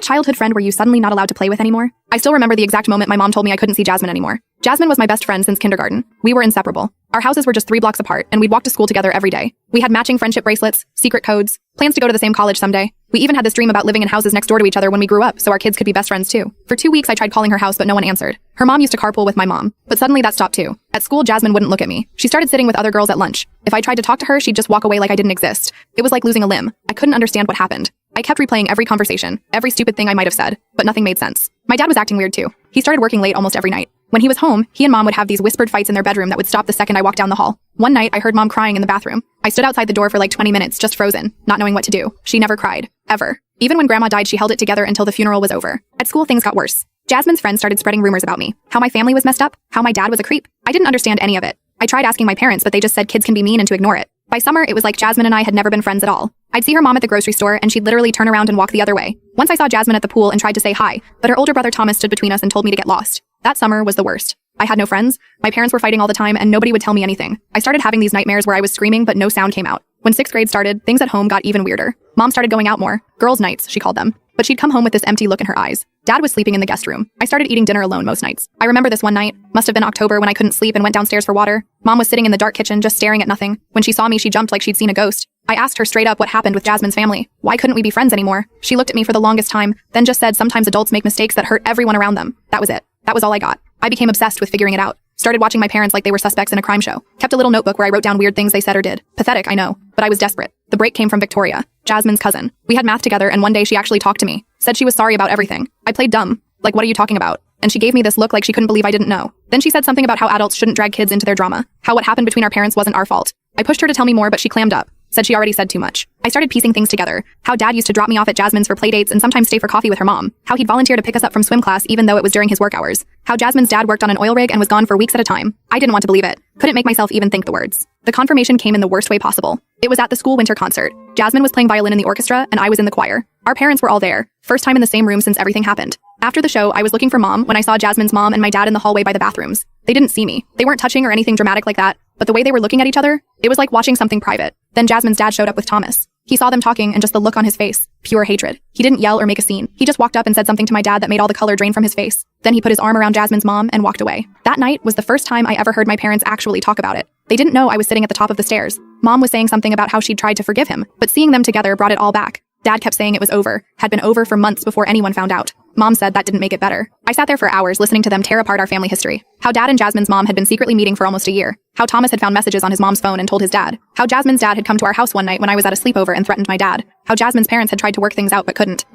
that childhood friend were you suddenly not allowed to play with anymore? I still remember the exact moment my mom told me I couldn't see Jasmine anymore. Jasmine was my best friend since kindergarten. We were inseparable. Our houses were just 3 blocks apart, and we'd walk to school together every day. We had matching friendship bracelets, secret codes, plans to go to the same college someday. We even had this dream about living in houses next door to each other when we grew up, so our kids could be best friends too. For 2 weeks I tried calling her house, but no one answered. Her mom used to carpool with my mom, but suddenly that stopped too. At school, Jasmine wouldn't look at me. She started sitting with other girls at lunch. If I tried to talk to her, she'd just walk away like I didn't exist. It was like losing a limb. I couldn't understand what happened. I kept replaying every conversation, every stupid thing I might have said, but nothing made sense. My dad was acting weird too. He started working late almost every night. When he was home, he and mom would have these whispered fights in their bedroom that would stop the second I walked down the hall. One night, I heard mom crying in the bathroom. I stood outside the door for like 20 minutes, just frozen, not knowing what to do. She never cried. Ever. Even when grandma died, she held it together until the funeral was over. At school, things got worse. Jasmine's friends started spreading rumors about me. How my family was messed up, how my dad was a creep. I didn't understand any of it. I tried asking my parents, but they just said kids can be mean and to ignore it. By summer, it was like Jasmine and I had never been friends at all. I'd see her mom at the grocery store, and she'd literally turn around and walk the other way. Once I saw Jasmine at the pool and tried to say hi, but her older brother Thomas stood between us and told me to get lost. That summer was the worst. I had no friends, my parents were fighting all the time, and nobody would tell me anything. I started having these nightmares where I was screaming, but no sound came out. When 6th grade started, things at home got even weirder. Mom started going out more. Girls' nights, she called them. But she'd come home with this empty look in her eyes. Dad was sleeping in the guest room. I started eating dinner alone most nights. I remember this one night, must have been October, when I couldn't sleep and went downstairs for water. Mom was sitting in the dark kitchen just staring at nothing. When she saw me, she jumped like she'd seen a ghost. I asked her straight up what happened with Jasmine's family. Why couldn't we be friends anymore? She looked at me for the longest time, then just said sometimes adults make mistakes that hurt everyone around them. That was it. That was all I got. I became obsessed with figuring it out. Started watching my parents like they were suspects in a crime show. Kept a little notebook where I wrote down weird things they said or did. Pathetic, I know, but I was desperate. The break came from Victoria, Jasmine's cousin. We had math together, and one day she actually talked to me. Said she was sorry about everything. I played dumb. Like, what are you talking about? And she gave me this look like she couldn't believe I didn't know. Then she said something about how adults shouldn't drag kids into their drama. How what happened between our parents wasn't our fault. I pushed her to tell me more, but she clammed up. Said she already said too much. I started piecing things together. How dad used to drop me off at Jasmine's for playdates and sometimes stay for coffee with her mom. How he'd volunteer to pick us up from swim class even though it was during his work hours. How Jasmine's dad worked on an oil rig and was gone for weeks at a time. I didn't want to believe it. Couldn't make myself even think the words. The confirmation came in the worst way possible. It was at the school winter concert. Jasmine was playing violin in the orchestra and I was in the choir. Our parents were all there. First time in the same room since everything happened. After the show, I was looking for mom when I saw Jasmine's mom and my dad in the hallway by the bathrooms. They didn't see me. They weren't touching or anything dramatic like that, but the way they were looking at each other, it was like watching something private. Then Jasmine's dad showed up with Thomas. He saw them talking and just the look on his face. Pure hatred. He didn't yell or make a scene. He just walked up and said something to my dad that made all the color drain from his face. Then he put his arm around Jasmine's mom and walked away. That night was the first time I ever heard my parents actually talk about it. They didn't know I was sitting at the top of the stairs. Mom was saying something about how she'd tried to forgive him, but seeing them together brought it all back. Dad kept saying it was over, had been over for months before anyone found out. Mom said that didn't make it better. I sat there for hours listening to them tear apart our family history. How dad and Jasmine's mom had been secretly meeting for almost a year. How Thomas had found messages on his mom's phone and told his dad. How Jasmine's dad had come to our house one night when I was at a sleepover and threatened my dad. How Jasmine's parents had tried to work things out but couldn't.